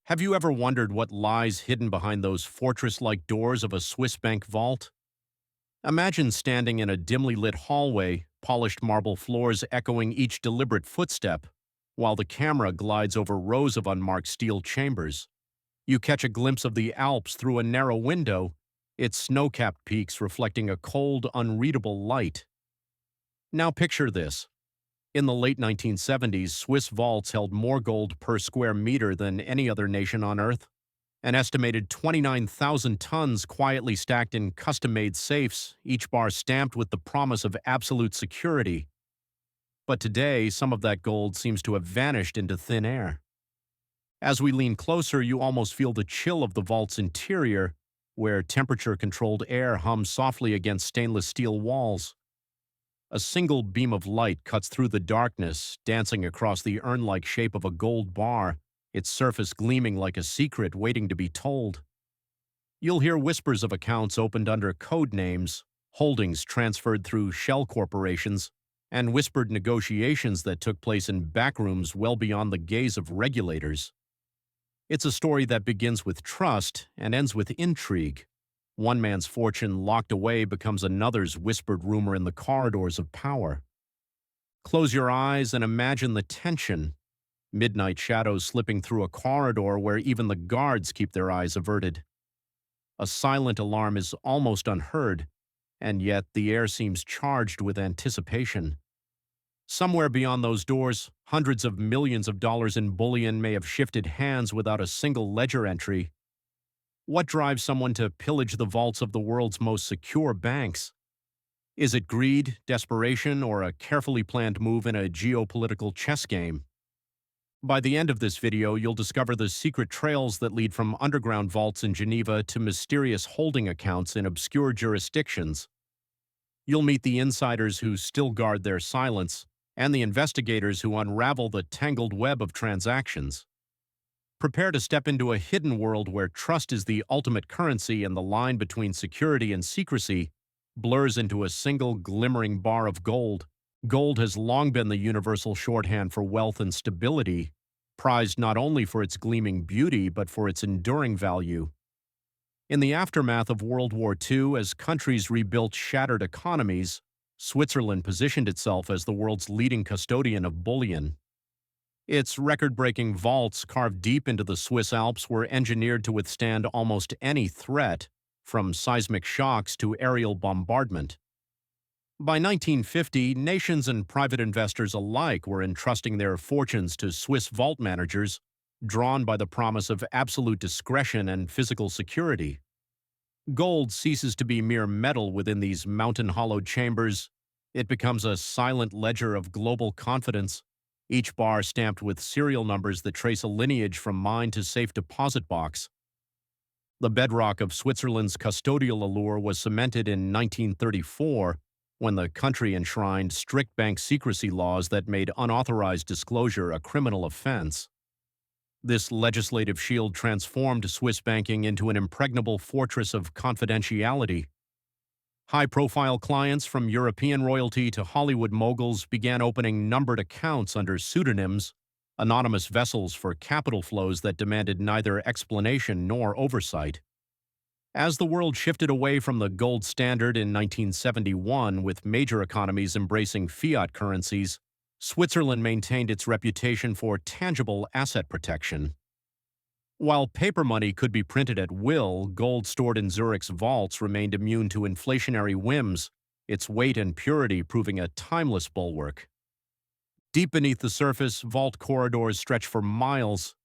Have you ever wondered what lies hidden behind those fortress-like doors of a Swiss bank vault? Imagine standing in a dimly lit hallway, polished marble floors echoing each deliberate footstep, while the camera glides over rows of unmarked steel chambers. You catch a glimpse of the Alps through a narrow window, its snow-capped peaks reflecting a cold, unreadable light. Now picture this. In the late 1970s, Swiss vaults held more gold per square meter than any other nation on Earth. An estimated 29,000 tons quietly stacked in custom-made safes, each bar stamped with the promise of absolute security. But today, some of that gold seems to have vanished into thin air. As we lean closer, you almost feel the chill of the vault's interior, where temperature-controlled air hums softly against stainless steel walls. A single beam of light cuts through the darkness, dancing across the urn-like shape of a gold bar, its surface gleaming like a secret waiting to be told. You'll hear whispers of accounts opened under code names, holdings transferred through shell corporations, and whispered negotiations that took place in backrooms well beyond the gaze of regulators. It's a story that begins with trust and ends with intrigue. One man's fortune locked away becomes another's whispered rumor in the corridors of power. Close your eyes and imagine the tension. Midnight shadows slipping through a corridor where even the guards keep their eyes averted. A silent alarm is almost unheard, and yet the air seems charged with anticipation. Somewhere beyond those doors, hundreds of millions of dollars in bullion may have shifted hands without a single ledger entry. What drives someone to pillage the vaults of the world's most secure banks? Is it greed, desperation, or a carefully planned move in a geopolitical chess game? By the end of this video, you'll discover the secret trails that lead from underground vaults in Geneva to mysterious holding accounts in obscure jurisdictions. You'll meet the insiders who still guard their silence, and the investigators who unravel the tangled web of transactions. Prepare to step into a hidden world where trust is the ultimate currency and the line between security and secrecy blurs into a single glimmering bar of gold. Gold has long been the universal shorthand for wealth and stability, prized not only for its gleaming beauty but for its enduring value. In the aftermath of World War II, as countries rebuilt shattered economies, Switzerland positioned itself as the world's leading custodian of bullion. Its record-breaking vaults carved deep into the Swiss Alps were engineered to withstand almost any threat, from seismic shocks to aerial bombardment. By 1950, nations and private investors alike were entrusting their fortunes to Swiss vault managers, drawn by the promise of absolute discretion and physical security. Gold ceases to be mere metal within these mountain-hollowed chambers. It becomes a silent ledger of global confidence, each bar stamped with serial numbers that trace a lineage from mine to safe deposit box. The bedrock of Switzerland's custodial allure was cemented in 1934, when the country enshrined strict bank secrecy laws that made unauthorized disclosure a criminal offense. This legislative shield transformed Swiss banking into an impregnable fortress of confidentiality. High-profile clients from European royalty to Hollywood moguls began opening numbered accounts under pseudonyms, anonymous vessels for capital flows that demanded neither explanation nor oversight. As the world shifted away from the gold standard in 1971, with major economies embracing fiat currencies, Switzerland maintained its reputation for tangible asset protection. While paper money could be printed at will, gold stored in Zurich's vaults remained immune to inflationary whims, its weight and purity proving a timeless bulwark. Deep beneath the surface, vault corridors stretch for miles,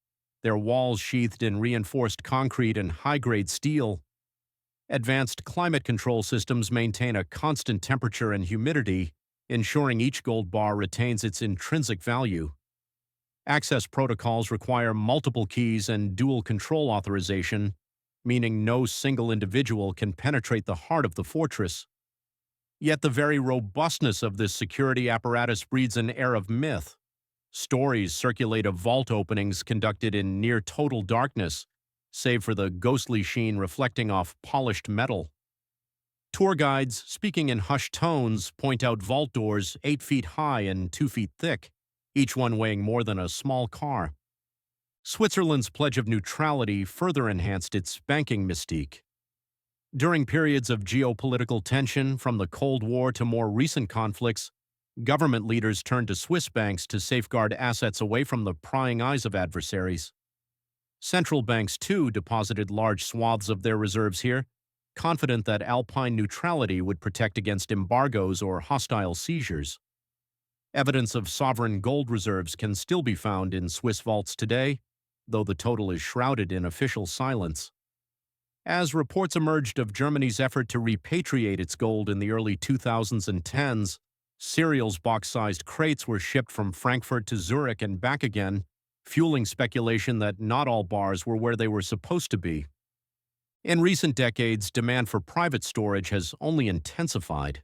their walls sheathed in reinforced concrete and high-grade steel. Advanced climate control systems maintain a constant temperature and humidity, ensuring each gold bar retains its intrinsic value. Access protocols require multiple keys and dual control authorization, meaning no single individual can penetrate the heart of the fortress. Yet the very robustness of this security apparatus breeds an air of myth. Stories circulate of vault openings conducted in near-total darkness, save for the ghostly sheen reflecting off polished metal. Tour guides, speaking in hushed tones, point out vault doors 8 feet high and 2 feet thick, each one weighing more than a small car. Switzerland's pledge of neutrality further enhanced its banking mystique. During periods of geopolitical tension, from the Cold War to more recent conflicts, government leaders turned to Swiss banks to safeguard assets away from the prying eyes of adversaries. Central banks, too, deposited large swaths of their reserves here, confident that Alpine neutrality would protect against embargoes or hostile seizures. Evidence of sovereign gold reserves can still be found in Swiss vaults today, though the total is shrouded in official silence. As reports emerged of Germany's effort to repatriate its gold in the early 2010s, cereals box-sized crates were shipped from Frankfurt to Zurich and back again, fueling speculation that not all bars were where they were supposed to be. In recent decades, demand for private storage has only intensified.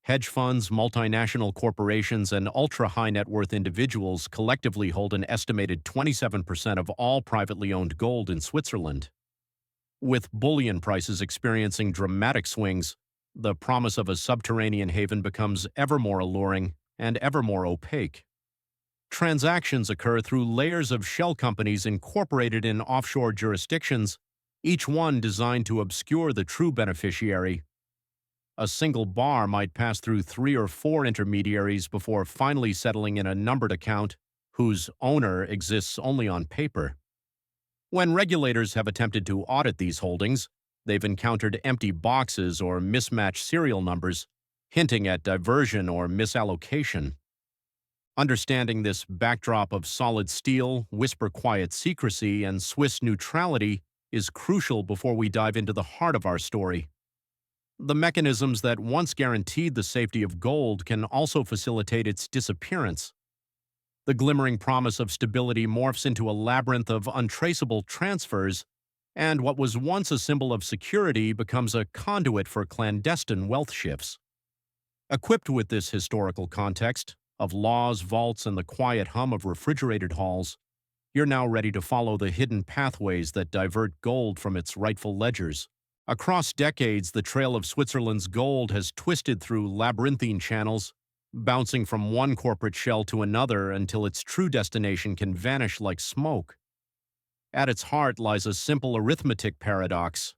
Hedge funds, multinational corporations, and ultra-high net worth individuals collectively hold an estimated 27% of all privately owned gold in Switzerland. With bullion prices experiencing dramatic swings, the promise of a subterranean haven becomes ever more alluring and ever more opaque. Transactions occur through layers of shell companies incorporated in offshore jurisdictions, each one designed to obscure the true beneficiary. A single bar might pass through 3 or 4 intermediaries before finally settling in a numbered account whose owner exists only on paper. When regulators have attempted to audit these holdings, they've encountered empty boxes or mismatched serial numbers, hinting at diversion or misallocation. Understanding this backdrop of solid steel, whisper-quiet secrecy, and Swiss neutrality is crucial before we dive into the heart of our story. The mechanisms that once guaranteed the safety of gold can also facilitate its disappearance. The glimmering promise of stability morphs into a labyrinth of untraceable transfers, and what was once a symbol of security becomes a conduit for clandestine wealth shifts. Equipped with this historical context, of laws, vaults, and the quiet hum of refrigerated halls, you're now ready to follow the hidden pathways that divert gold from its rightful ledgers. Across decades, the trail of Switzerland's gold has twisted through labyrinthine channels, bouncing from one corporate shell to another until its true destination can vanish like smoke. At its heart lies a simple arithmetic paradox.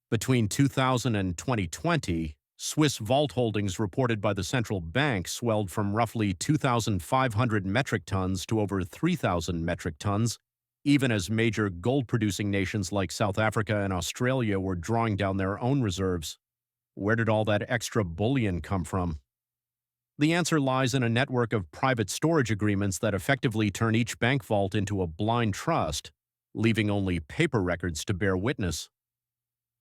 Between 2000 and 2020, Swiss vault holdings reported by the central bank swelled from roughly 2,500 metric tons to over 3,000 metric tons, even as major gold-producing nations like South Africa and Australia were drawing down their own reserves. Where did all that extra bullion come from? The answer lies in a network of private storage agreements that effectively turn each bank vault into a blind trust, leaving only paper records to bear witness.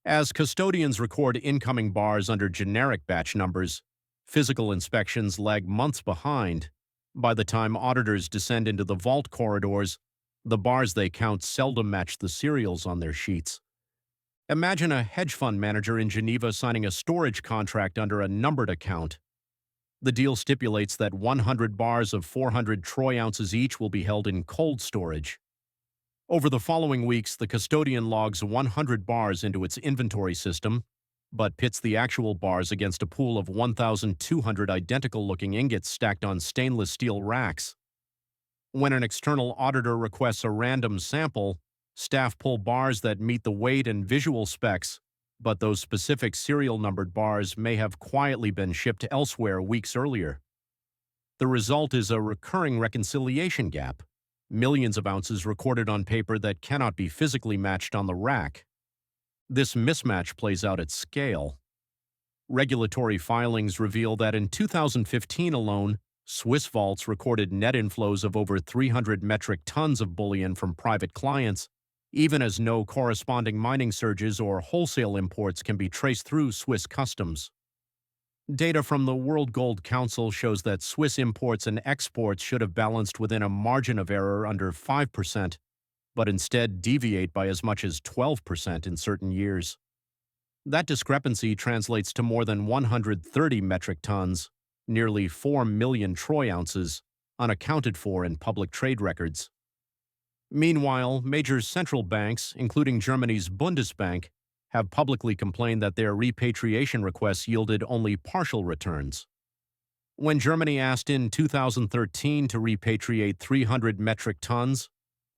As custodians record incoming bars under generic batch numbers, physical inspections lag months behind. By the time auditors descend into the vault corridors, the bars they count seldom match the serials on their sheets. Imagine a hedge fund manager in Geneva signing a storage contract under a numbered account. The deal stipulates that 100 bars of 400 troy ounces each will be held in cold storage. Over the following weeks, the custodian logs 100 bars into its inventory system, but pits the actual bars against a pool of 1,200 identical-looking ingots stacked on stainless steel racks. When an external auditor requests a random sample, staff pull bars that meet the weight and visual specs, but those specific serial-numbered bars may have quietly been shipped elsewhere weeks earlier. The result is a recurring reconciliation gap. Millions of ounces recorded on paper that cannot be physically matched on the rack. This mismatch plays out at scale. Regulatory filings reveal that in 2015 alone, Swiss vaults recorded net inflows of over 300 metric tons of bullion from private clients, even as no corresponding mining surges or wholesale imports can be traced through Swiss customs. Data from the World Gold Council shows that Swiss imports and exports should have balanced within a margin of error under 5%, but instead deviate by as much as 12% in certain years. That discrepancy translates to more than 130 metric tons, nearly 4 million troy ounces, unaccounted for in public trade records. Meanwhile, major central banks, including Germany's Bundesbank, have publicly complained that their repatriation requests yielded only partial returns. When Germany asked in 2013 to repatriate 300 metric tons,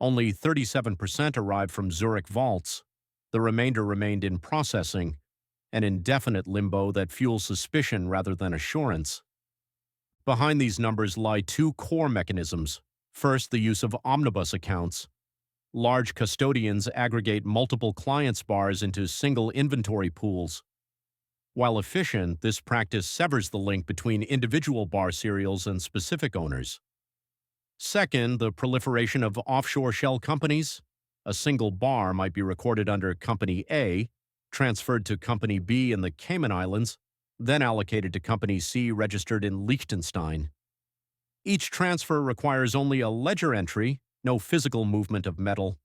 Only 37% arrived from Zurich vaults. The remainder remained in processing, an indefinite limbo that fuels suspicion rather than assurance. Behind these numbers lie two core mechanisms. First, the use of omnibus accounts. Large custodians aggregate multiple clients' bars into single inventory pools. While efficient, this practice severs the link between individual bar serials and specific owners. Second, the proliferation of offshore shell companies. A single bar might be recorded under Company A, transferred to Company B in the Cayman Islands, then allocated to Company C registered in Liechtenstein. Each transfer requires only a ledger entry, no physical movement of metal.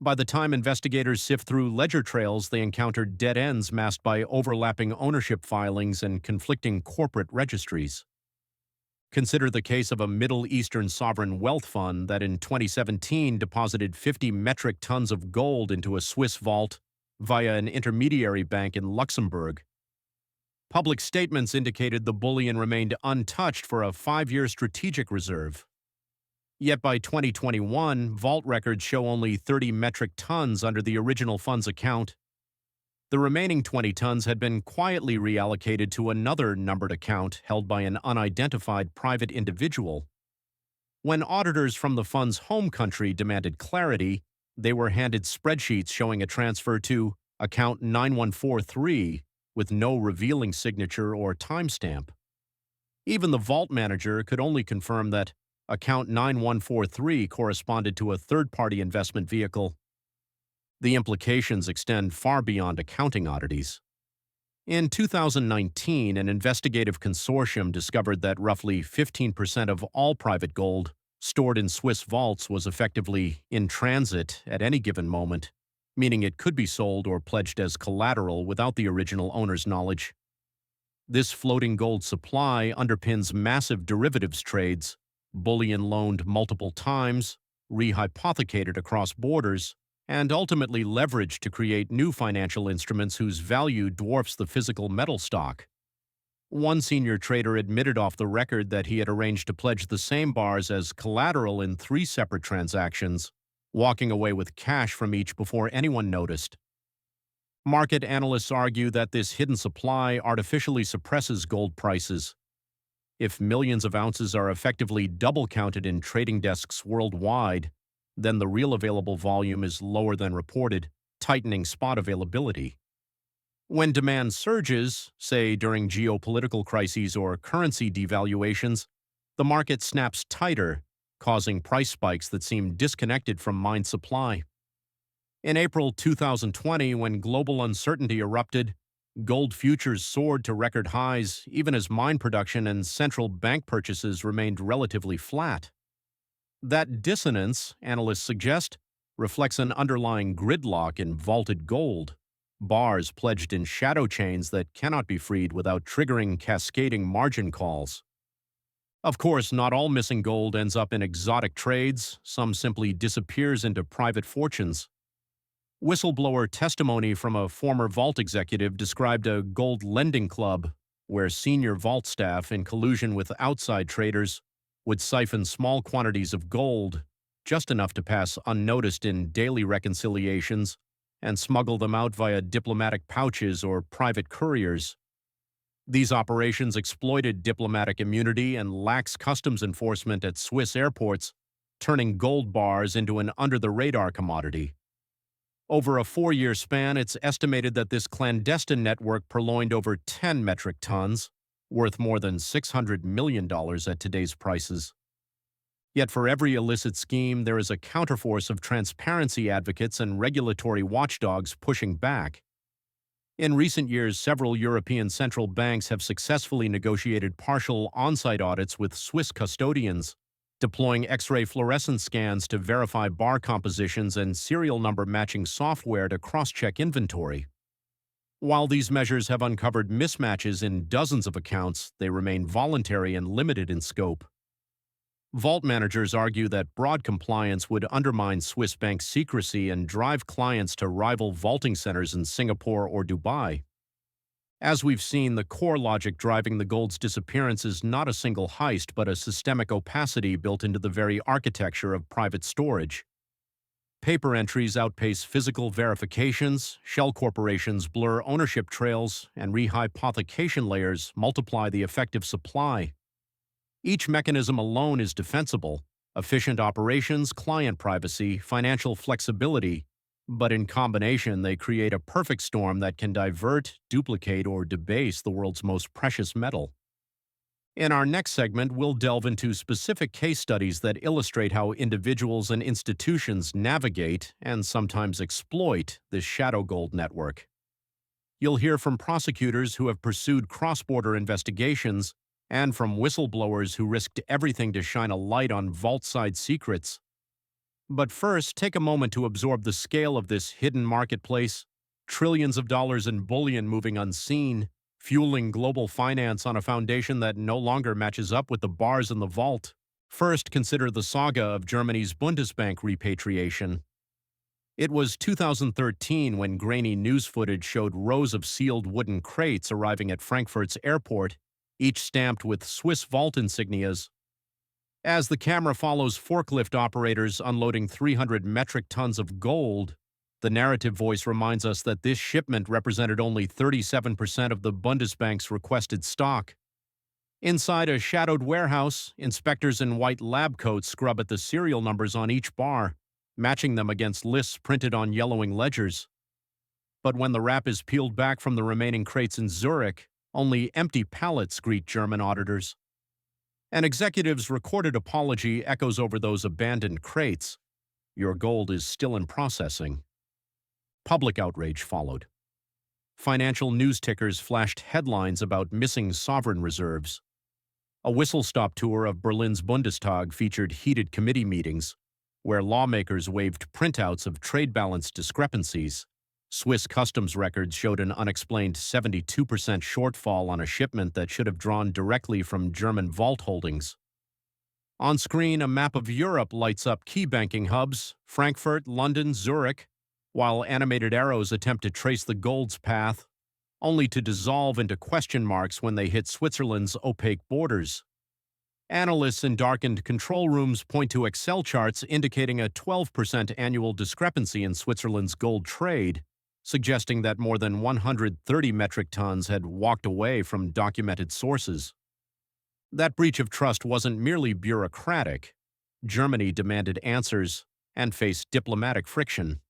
By the time investigators sift through ledger trails, they encounter dead ends masked by overlapping ownership filings and conflicting corporate registries. Consider the case of a Middle Eastern sovereign wealth fund that in 2017 deposited 50 metric tons of gold into a Swiss vault via an intermediary bank in Luxembourg. Public statements indicated the bullion remained untouched for a 5-year strategic reserve. Yet by 2021, vault records show only 30 metric tons under the original fund's account. The remaining 20 tons had been quietly reallocated to another numbered account held by an unidentified private individual. When auditors from the fund's home country demanded clarity, they were handed spreadsheets showing a transfer to account 9143 with no revealing signature or timestamp. Even the vault manager could only confirm that account 9143 corresponded to a third-party investment vehicle. The implications extend far beyond accounting oddities. In 2019, an investigative consortium discovered that roughly 15% of all private gold stored in Swiss vaults was effectively in transit at any given moment, meaning it could be sold or pledged as collateral without the original owner's knowledge. This floating gold supply underpins massive derivatives trades, bullion loaned multiple times, rehypothecated across borders, and ultimately leveraged to create new financial instruments whose value dwarfs the physical metal stock. One senior trader admitted off the record that he had arranged to pledge the same bars as collateral in 3 separate transactions, walking away with cash from each before anyone noticed. Market analysts argue that this hidden supply artificially suppresses gold prices. If millions of ounces are effectively double-counted in trading desks worldwide, then the real available volume is lower than reported, tightening spot availability. When demand surges, say during geopolitical crises or currency devaluations, the market snaps tighter, causing price spikes that seem disconnected from mined supply. In April 2020, when global uncertainty erupted, gold futures soared to record highs even as mine production and central bank purchases remained relatively flat. That dissonance, analysts suggest, reflects an underlying gridlock in vaulted gold, bars pledged in shadow chains that cannot be freed without triggering cascading margin calls. Of course, not all missing gold ends up in exotic trades, some simply disappears into private fortunes. Whistleblower testimony from a former vault executive described a gold lending club where senior vault staff, in collusion with outside traders, would siphon small quantities of gold, just enough to pass unnoticed in daily reconciliations, and smuggle them out via diplomatic pouches or private couriers. These operations exploited diplomatic immunity and lax customs enforcement at Swiss airports, turning gold bars into an under-the-radar commodity. Over a 4-year span, it's estimated that this clandestine network purloined over 10 metric tons, worth more than $600 million at today's prices. Yet for every illicit scheme, there is a counterforce of transparency advocates and regulatory watchdogs pushing back. In recent years, several European central banks have successfully negotiated partial on-site audits with Swiss custodians, deploying X-ray fluorescence scans to verify bar compositions and serial number matching software to cross-check inventory. While these measures have uncovered mismatches in dozens of accounts, they remain voluntary and limited in scope. Vault managers argue that broad compliance would undermine Swiss bank secrecy and drive clients to rival vaulting centers in Singapore or Dubai. As we've seen, the core logic driving the gold's disappearance is not a single heist, but a systemic opacity built into the very architecture of private storage. Paper entries outpace physical verifications, shell corporations blur ownership trails, and rehypothecation layers multiply the effective supply. Each mechanism alone is defensible: efficient operations, client privacy, financial flexibility, but in combination they create a perfect storm that can divert, duplicate, or debase the world's most precious metal. In our next segment, we'll delve into specific case studies that illustrate how individuals and institutions navigate and sometimes exploit this shadow gold network. You'll hear from prosecutors who have pursued cross-border investigations and from whistleblowers who risked everything to shine a light on vault-side secrets. But first, take a moment to absorb the scale of this hidden marketplace: trillions of dollars in bullion moving unseen, fueling global finance on a foundation that no longer matches up with the bars in the vault. First, consider the saga of Germany's Bundesbank repatriation. It was 2013 when grainy news footage showed rows of sealed wooden crates arriving at Frankfurt's airport, each stamped with Swiss vault insignias. As the camera follows forklift operators unloading 300 metric tons of gold, the narrative voice reminds us that this shipment represented only 37% of the Bundesbank's requested stock. Inside a shadowed warehouse, inspectors in white lab coats scrub at the serial numbers on each bar, matching them against lists printed on yellowing ledgers. But when the wrap is peeled back from the remaining crates in Zurich, only empty pallets greet German auditors. An executive's recorded apology echoes over those abandoned crates: "Your gold is still in processing." Public outrage followed. Financial news tickers flashed headlines about missing sovereign reserves. A whistle-stop tour of Berlin's Bundestag featured heated committee meetings, where lawmakers waved printouts of trade balance discrepancies. Swiss customs records showed an unexplained 72% shortfall on a shipment that should have drawn directly from German vault holdings. On screen, a map of Europe lights up key banking hubs: Frankfurt, London, Zurich, while animated arrows attempt to trace the gold's path, only to dissolve into question marks when they hit Switzerland's opaque borders. Analysts in darkened control rooms point to Excel charts indicating a 12% annual discrepancy in Switzerland's gold trade, suggesting that more than 130 metric tons had walked away from documented sources. That breach of trust wasn't merely bureaucratic. Germany demanded answers and faced diplomatic friction.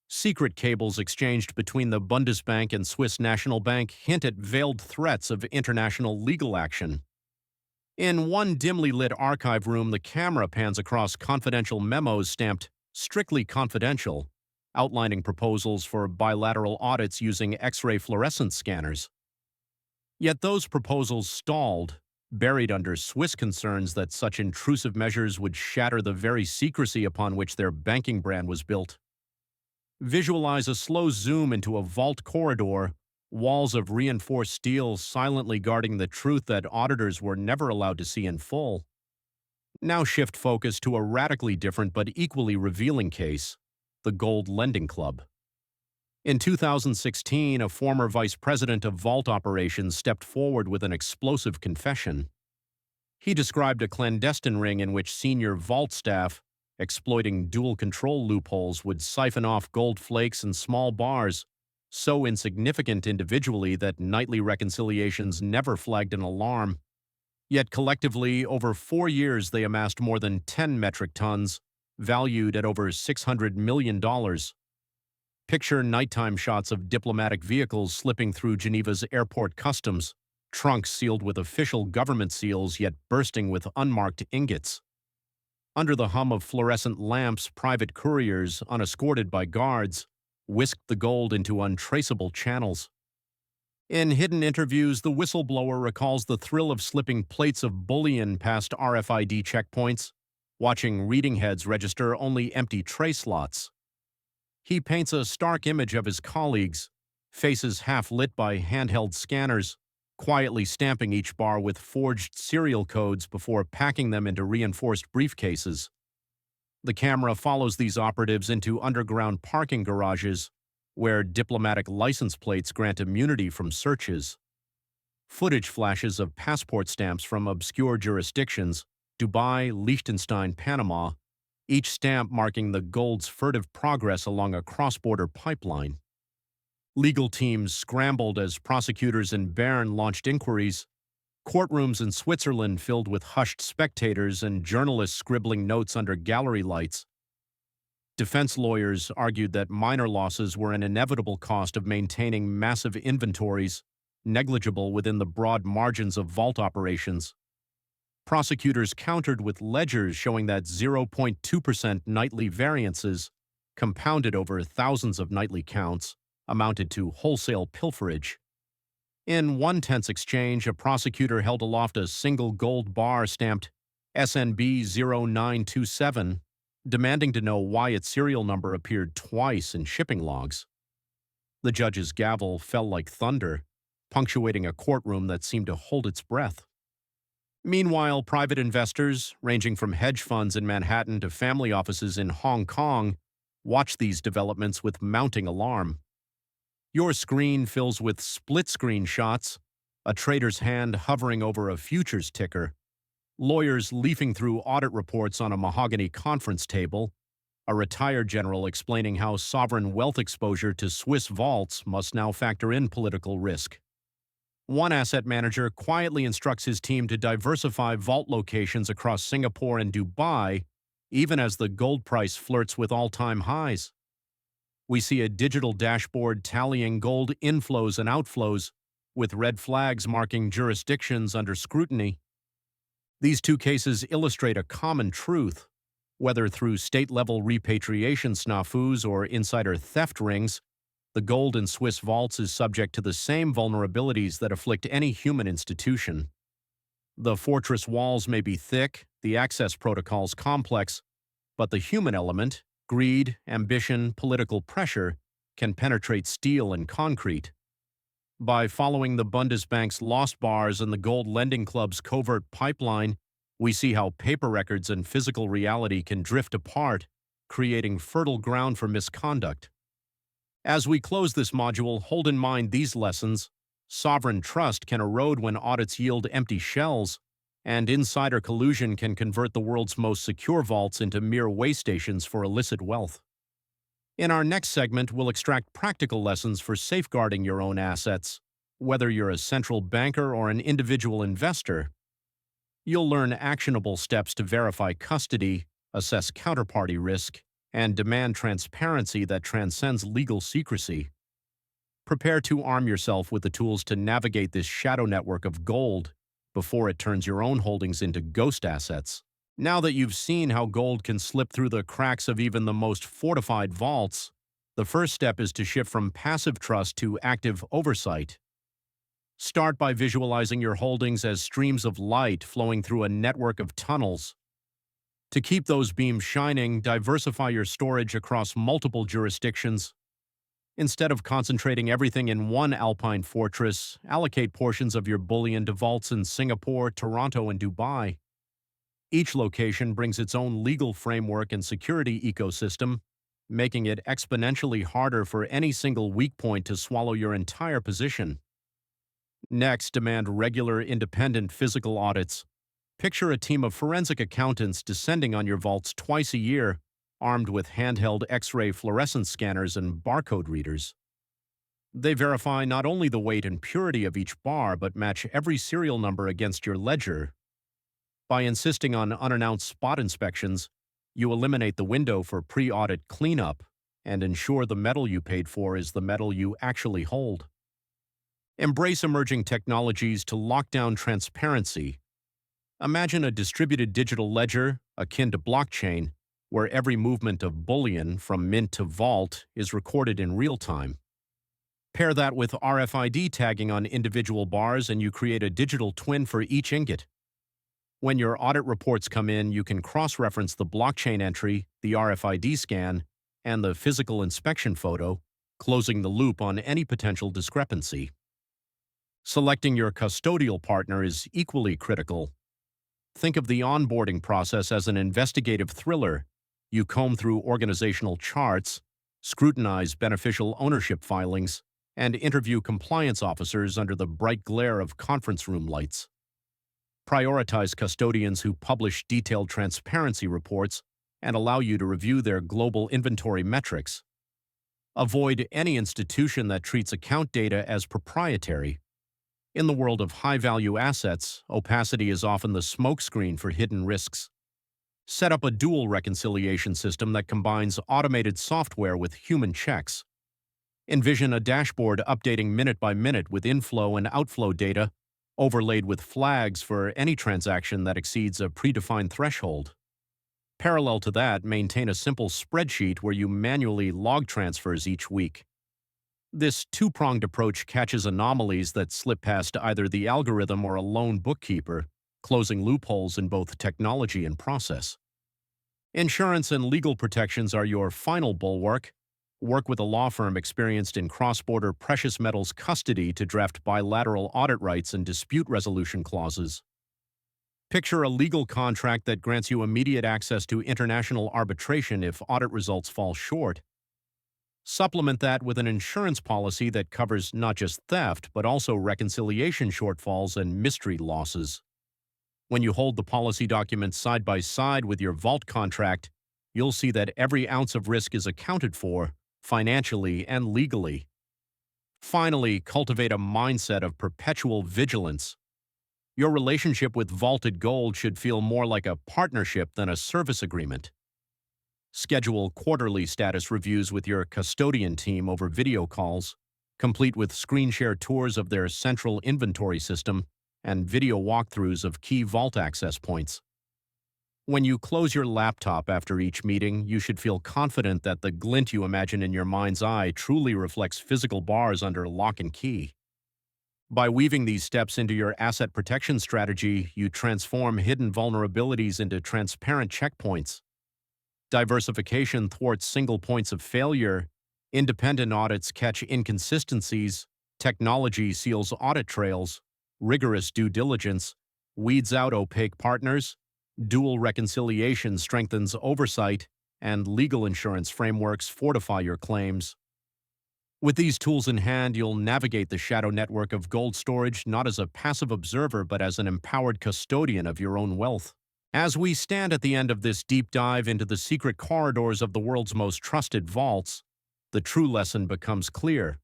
Secret cables exchanged between the Bundesbank and Swiss National Bank hint at veiled threats of international legal action. In one dimly lit archive room, the camera pans across confidential memos stamped "Strictly Confidential," outlining proposals for bilateral audits using X-ray fluorescence scanners. Yet those proposals stalled, buried under Swiss concerns that such intrusive measures would shatter the very secrecy upon which their banking brand was built. Visualize a slow zoom into a vault corridor, walls of reinforced steel silently guarding the truth that auditors were never allowed to see in full. Now shift focus to a radically different but equally revealing case: the Gold Lending Club. In 2016, a former vice president of vault operations stepped forward with an explosive confession. He described a clandestine ring in which senior vault staff, exploiting dual control loopholes, would siphon off gold flakes in small bars, so insignificant individually that nightly reconciliations never flagged an alarm. Yet collectively, over 4 years, they amassed more than 10 metric tons, valued at over $600 million. Picture nighttime shots of diplomatic vehicles slipping through Geneva's airport customs, trunks sealed with official government seals yet bursting with unmarked ingots. Under the hum of fluorescent lamps, private couriers, unescorted by guards, whisked the gold into untraceable channels. In hidden interviews, the whistleblower recalls the thrill of slipping plates of bullion past RFID checkpoints, watching reading heads register only empty tray slots. He paints a stark image of his colleagues, faces half lit by handheld scanners, quietly stamping each bar with forged serial codes before packing them into reinforced briefcases. The camera follows these operatives into underground parking garages, where diplomatic license plates grant immunity from searches. Footage flashes of passport stamps from obscure jurisdictions: Dubai, Liechtenstein, Panama, each stamp marking the gold's furtive progress along a cross-border pipeline. Legal teams scrambled as prosecutors in Bern launched inquiries, courtrooms in Switzerland filled with hushed spectators and journalists scribbling notes under gallery lights. Defense lawyers argued that minor losses were an inevitable cost of maintaining massive inventories, negligible within the broad margins of vault operations. Prosecutors countered with ledgers showing that 0.2% nightly variances, compounded over thousands of nightly counts, amounted to wholesale pilferage. In one tense exchange, a prosecutor held aloft a single gold bar stamped SNB 0927, demanding to know why its serial number appeared twice in shipping logs. The judge's gavel fell like thunder, punctuating a courtroom that seemed to hold its breath. Meanwhile, private investors, ranging from hedge funds in Manhattan to family offices in Hong Kong, watch these developments with mounting alarm. Your screen fills with split-screen shots, a trader's hand hovering over a futures ticker, lawyers leafing through audit reports on a mahogany conference table, a retired general explaining how sovereign wealth exposure to Swiss vaults must now factor in political risk. One asset manager quietly instructs his team to diversify vault locations across Singapore and Dubai, even as the gold price flirts with all-time highs. We see a digital dashboard tallying gold inflows and outflows, with red flags marking jurisdictions under scrutiny. These two cases illustrate a common truth. Whether through state-level repatriation snafus or insider theft rings, the gold in Swiss vaults is subject to the same vulnerabilities that afflict any human institution. The fortress walls may be thick, the access protocols complex, but the human element, greed, ambition, political pressure, can penetrate steel and concrete. By following the Bundesbank's lost bars and the Gold Lending Club's covert pipeline, we see how paper records and physical reality can drift apart, creating fertile ground for misconduct. As we close this module, hold in mind these lessons. Sovereign trust can erode when audits yield empty shells, and insider collusion can convert the world's most secure vaults into mere way stations for illicit wealth. In our next segment, we'll extract practical lessons for safeguarding your own assets, whether you're a central banker or an individual investor. You'll learn actionable steps to verify custody, assess counterparty risk, and demand transparency that transcends legal secrecy. Prepare to arm yourself with the tools to navigate this shadow network of gold before it turns your own holdings into ghost assets. Now that you've seen how gold can slip through the cracks of even the most fortified vaults, the first step is to shift from passive trust to active oversight. Start by visualizing your holdings as streams of light flowing through a network of tunnels. To keep those beams shining, diversify your storage across multiple jurisdictions. Instead of concentrating everything in one alpine fortress, allocate portions of your bullion to vaults in Singapore, Toronto, and Dubai. Each location brings its own legal framework and security ecosystem, making it exponentially harder for any single weak point to swallow your entire position. Next, demand regular, independent physical audits. Picture a team of forensic accountants descending on your vaults twice a year, armed with handheld X-ray fluorescence scanners and barcode readers. They verify not only the weight and purity of each bar, but match every serial number against your ledger. By insisting on unannounced spot inspections, you eliminate the window for pre-audit cleanup and ensure the metal you paid for is the metal you actually hold. Embrace emerging technologies to lock down transparency. Imagine a distributed digital ledger, akin to blockchain, where every movement of bullion from mint to vault is recorded in real time. Pair that with RFID tagging on individual bars and you create a digital twin for each ingot. When your audit reports come in, you can cross-reference the blockchain entry, the RFID scan, and the physical inspection photo, closing the loop on any potential discrepancy. Selecting your custodial partner is equally critical. Think of the onboarding process as an investigative thriller. You comb through organizational charts, scrutinize beneficial ownership filings, and interview compliance officers under the bright glare of conference room lights. Prioritize custodians who publish detailed transparency reports and allow you to review their global inventory metrics. Avoid any institution that treats account data as proprietary. In the world of high-value assets, opacity is often the smokescreen for hidden risks. Set up a dual reconciliation system that combines automated software with human checks. Envision a dashboard updating minute by minute with inflow and outflow data, overlaid with flags for any transaction that exceeds a predefined threshold. Parallel to that, maintain a simple spreadsheet where you manually log transfers each week. This two-pronged approach catches anomalies that slip past either the algorithm or a lone bookkeeper, closing loopholes in both technology and process. Insurance and legal protections are your final bulwark. Work with a law firm experienced in cross-border precious metals custody to draft bilateral audit rights and dispute resolution clauses. Picture a legal contract that grants you immediate access to international arbitration if audit results fall short. Supplement that with an insurance policy that covers not just theft, but also reconciliation shortfalls and mystery losses. When you hold the policy documents side by side with your vault contract, you'll see that every ounce of risk is accounted for, financially and legally. Finally, cultivate a mindset of perpetual vigilance. Your relationship with vaulted gold should feel more like a partnership than a service agreement. Schedule quarterly status reviews with your custodian team over video calls, complete with screen share tours of their central inventory system and video walkthroughs of key vault access points. When you close your laptop after each meeting, you should feel confident that the glint you imagine in your mind's eye truly reflects physical bars under lock and key. By weaving these steps into your asset protection strategy, you transform hidden vulnerabilities into transparent checkpoints. Diversification thwarts single points of failure, independent audits catch inconsistencies, technology seals audit trails, rigorous due diligence weeds out opaque partners, dual reconciliation strengthens oversight, and legal insurance frameworks fortify your claims. With these tools in hand, you'll navigate the shadow network of gold storage not as a passive observer but as an empowered custodian of your own wealth. As we stand at the end of this deep dive into the secret corridors of the world's most trusted vaults, the true lesson becomes clear.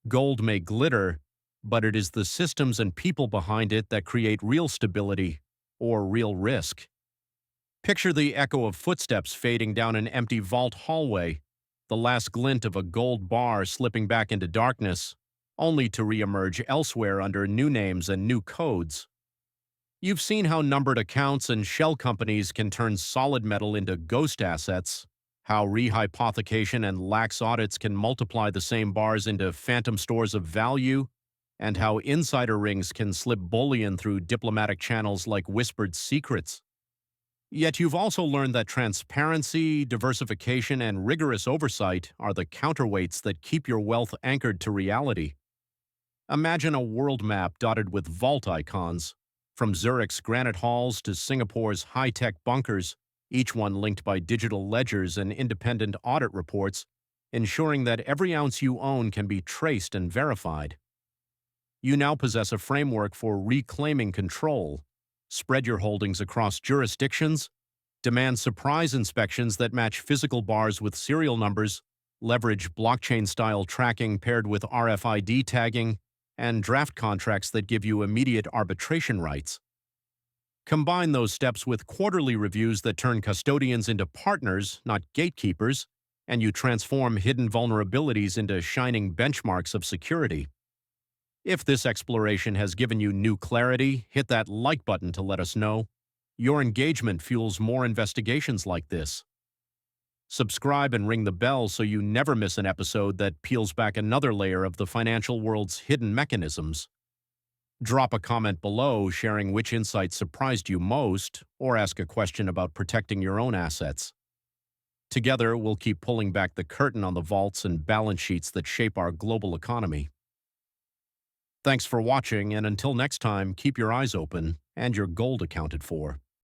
Gold may glitter, but it is the systems and people behind it that create real stability or real risk. Picture the echo of footsteps fading down an empty vault hallway, the last glint of a gold bar slipping back into darkness, only to re-emerge elsewhere under new names and new codes. You've seen how numbered accounts and shell companies can turn solid metal into ghost assets, how rehypothecation and lax audits can multiply the same bars into phantom stores of value, and how insider rings can slip bullion through diplomatic channels like whispered secrets. Yet you've also learned that transparency, diversification, and rigorous oversight are the counterweights that keep your wealth anchored to reality. Imagine a world map dotted with vault icons, from Zurich's granite halls to Singapore's high-tech bunkers, each one linked by digital ledgers and independent audit reports, ensuring that every ounce you own can be traced and verified. You now possess a framework for reclaiming control. Spread your holdings across jurisdictions, demand surprise inspections that match physical bars with serial numbers, leverage blockchain-style tracking paired with RFID tagging, and draft contracts that give you immediate arbitration rights. Combine those steps with quarterly reviews that turn custodians into partners, not gatekeepers, and you transform hidden vulnerabilities into shining benchmarks of security. If this exploration has given you new clarity, hit that like button to let us know. Your engagement fuels more investigations like this. Subscribe and ring the bell so you never miss an episode that peels back another layer of the financial world's hidden mechanisms. Drop a comment below sharing which insight surprised you most, or ask a question about protecting your own assets. Together, we'll keep pulling back the curtain on the vaults and balance sheets that shape our global economy. Thanks for watching, and until next time, keep your eyes open and your gold accounted for.